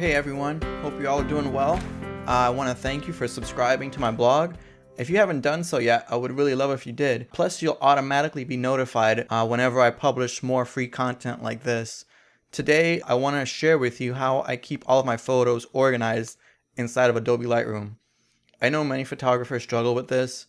Hey everyone, hope you all are doing well. I want to thank you for subscribing to my blog. If you haven't done so yet, I would really love if you did. Plus, you'll automatically be notified whenever I publish more free content like this. Today, I want to share with you how I keep all of my photos organized inside of Adobe Lightroom. I know many photographers struggle with this.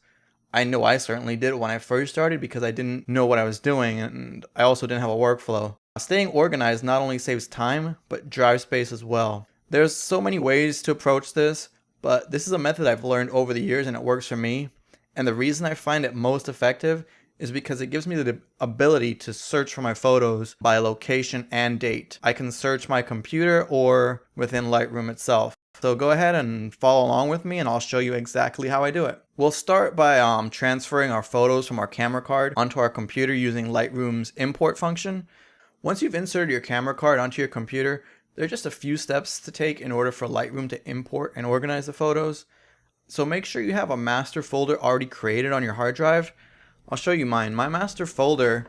I know I certainly did when I first started because I didn't know what I was doing, and I also didn't have a workflow. Staying organized not only saves time, but drives space as well. There's so many ways to approach this, but this is a method I've learned over the years and it works for me. And the reason I find it most effective is because it gives me the ability to search for my photos by location and date. I can search my computer or within Lightroom itself. So go ahead and follow along with me and I'll show you exactly how I do it. We'll start by transferring our photos from our camera card onto our computer using Lightroom's import function. Once you've inserted your camera card onto your computer, there are just a few steps to take in order for Lightroom to import and organize the photos. So make sure you have a master folder already created on your hard drive. I'll show you mine. My master folder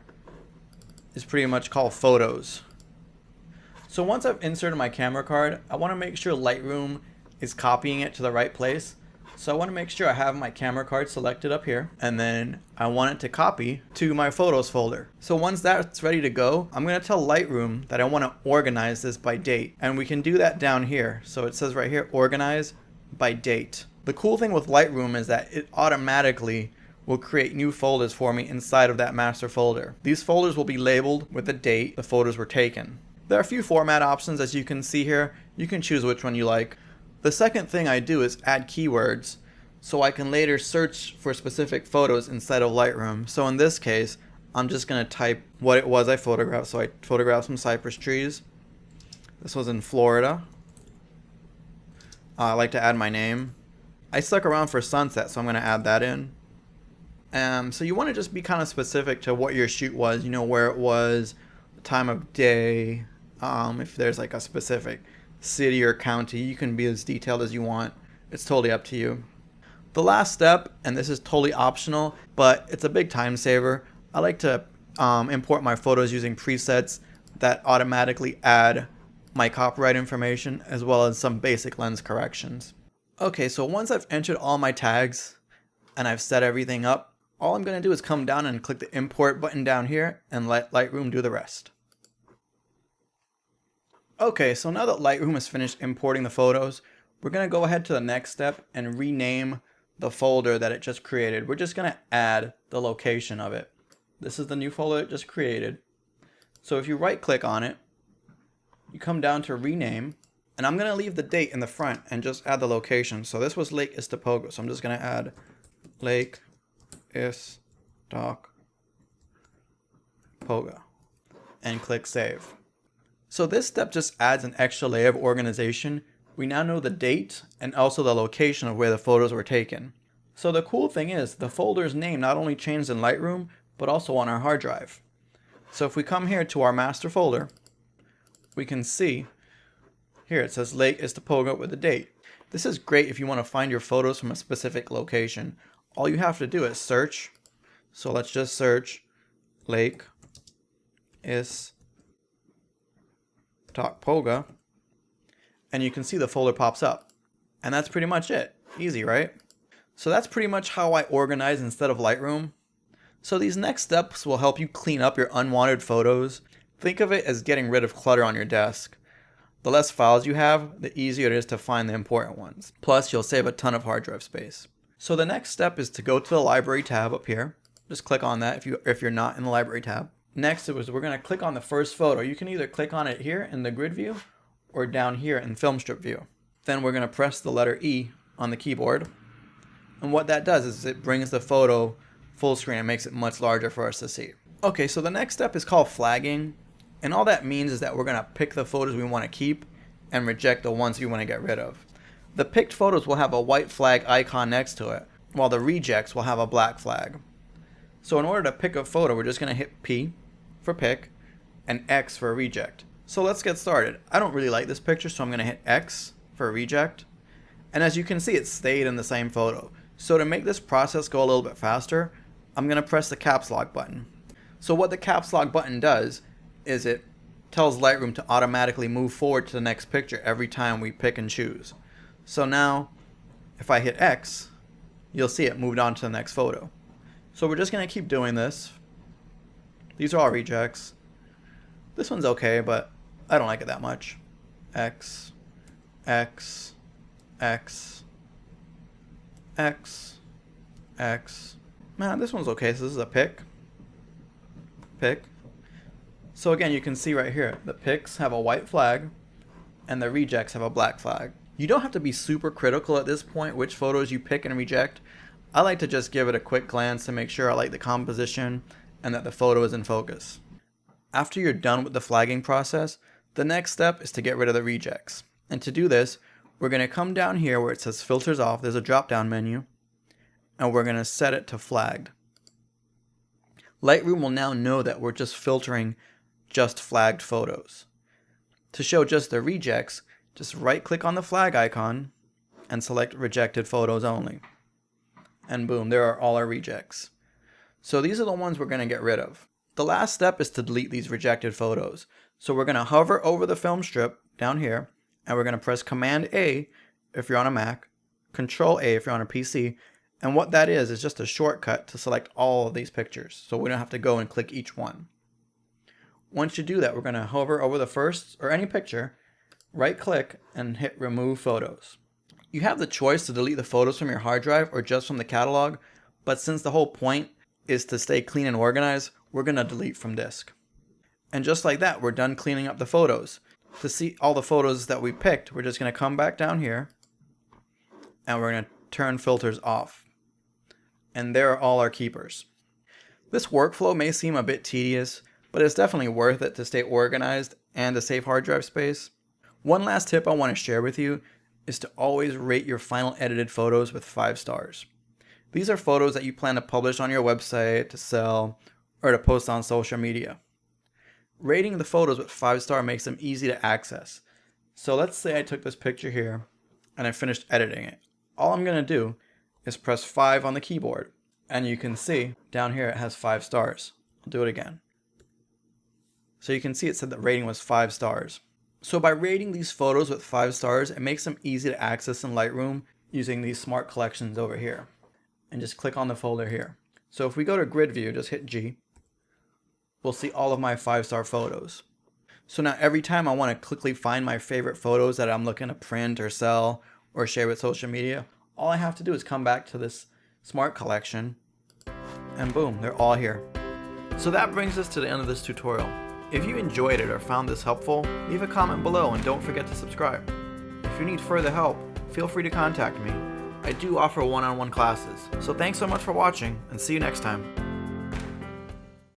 is pretty much called Photos. So once I've inserted my camera card, I want to make sure Lightroom is copying it to the right place. So I want to make sure I have my camera card selected up here, and then I want it to copy to my Photos folder. So once that's ready to go, I'm going to tell Lightroom that I want to organize this by date, and we can do that down here. So it says right here, organize by date. The cool thing with Lightroom is that it automatically will create new folders for me inside of that master folder. These folders will be labeled with the date the photos were taken. There are a few format options as you can see here. You can choose which one you like. The second thing I do is add keywords so I can later search for specific photos inside of Lightroom. So in this case, I'm just going to type what it was I photographed. So I photographed some cypress trees. This was in Florida. I like to add my name. I stuck around for sunset, so I'm going to add that in. So you want to just be kind of specific to what your shoot was, you know, where it was, the time of day. If there's like a specific city or county, you can be as detailed as you want. It's totally up to you. The last step, and this is totally optional, but it's a big time saver. I like to import my photos using presets that automatically add my copyright information as well as some basic lens corrections. Okay, so once I've entered all my tags and I've set everything up, all I'm going to do is come down and click the import button down here and let Lightroom do the rest. Okay, so now that Lightroom has finished importing the photos, we're going to go ahead to the next step and rename the folder that it just created. We're just going to add the location of it. This is the new folder it just created. So if you right click on it, you come down to rename, and I'm going to leave the date in the front and just add the location. So this was Lake Istapoga, so I'm just going to add Lake Istapoga and click save. So this step just adds an extra layer of organization. We now know the date and also the location of where the photos were taken. So the cool thing is the folder's name not only changed in Lightroom, but also on our hard drive. So if we come here to our master folder, we can see here it says Lake Istapoga with the date. This is great if you want to find your photos from a specific location. All you have to do is search. So let's just search Lake Istapoga, and you can see the folder pops up. And that's pretty much it. Easy, right? So that's pretty much how I organize instead of Lightroom. So these next steps will help you clean up your unwanted photos. Think of it as getting rid of clutter on your desk. The less files you have, the easier it is to find the important ones. Plus, you'll save a ton of hard drive space. So the next step is to go to the library tab up here. Just click on that if you're not in the library tab. Next, we're going to click on the first photo. You can either click on it here in the grid view or down here in film strip view. Then we're going to press the letter E on the keyboard. And what that does is it brings the photo full screen and makes it much larger for us to see. Okay, so the next step is called flagging. And all that means is that we're going to pick the photos we want to keep and reject the ones we want to get rid of. The picked photos will have a white flag icon next to it, while the rejects will have a black flag. So in order to pick a photo, we're just going to hit P for pick and X for reject. So let's get started. I don't really like this picture, so I'm going to hit X for reject. And as you can see, it stayed in the same photo. So to make this process go a little bit faster, I'm going to press the caps lock button. So what the caps lock button does is it tells Lightroom to automatically move forward to the next picture every time we pick and choose. So now, if I hit X, you'll see it moved on to the next photo. So we're just going to keep doing this. These are all rejects. This one's okay, but I don't like it that much. X, X, X, X, X. Man, this one's okay. So this is a pick. So again, you can see right here, the picks have a white flag and the rejects have a black flag. You don't have to be super critical at this point which photos you pick and reject. I like to just give it a quick glance to make sure I like the composition and that the photo is in focus. After you're done with the flagging process, the next step is to get rid of the rejects. And to do this, we're going to come down here where it says filters off. There's a drop down menu and we're going to set it to flagged. Lightroom will now know that we're just filtering just flagged photos. To show just the rejects, just right click on the flag icon and select rejected photos only. And boom, there are all our rejects. So these are the ones we're going to get rid of. The last step is to delete these rejected photos. So we're going to hover over the film strip down here and we're going to press Command A if you're on a Mac, Control A if you're on a PC. And what that is just a shortcut to select all of these pictures. So we don't have to go and click each one. Once you do that, we're going to hover over the first or any picture, right click and hit Remove Photos. You have the choice to delete the photos from your hard drive or just from the catalog, but since the whole point is to stay clean and organized, we're going to delete from disk. And just like that, we're done cleaning up the photos. To see all the photos that we picked, we're just going to come back down here and we're going to turn filters off. And there are all our keepers. This workflow may seem a bit tedious, but it's definitely worth it to stay organized and to save hard drive space. One last tip I want to share with you is to always rate your final edited photos with 5 stars. These are photos that you plan to publish on your website, to sell, or to post on social media. Rating the photos with 5-star makes them easy to access. So let's say I took this picture here and I finished editing it. All I'm going to do is press 5 on the keyboard. And you can see down here it has 5 stars. I'll do it again. So you can see it said the rating was 5 stars. So by rating these photos with 5 stars, it makes them easy to access in Lightroom using these smart collections over here. And just click on the folder here. So if we go to grid view, just hit G, we'll see all of my 5-star photos. So now every time I want to quickly find my favorite photos that I'm looking to print or sell or share with social media, all I have to do is come back to this smart collection and boom, they're all here. So that brings us to the end of this tutorial. If you enjoyed it or found this helpful, leave a comment below and don't forget to subscribe. If you need further help, feel free to contact me. I do offer one-on-one classes. So thanks so much for watching and see you next time.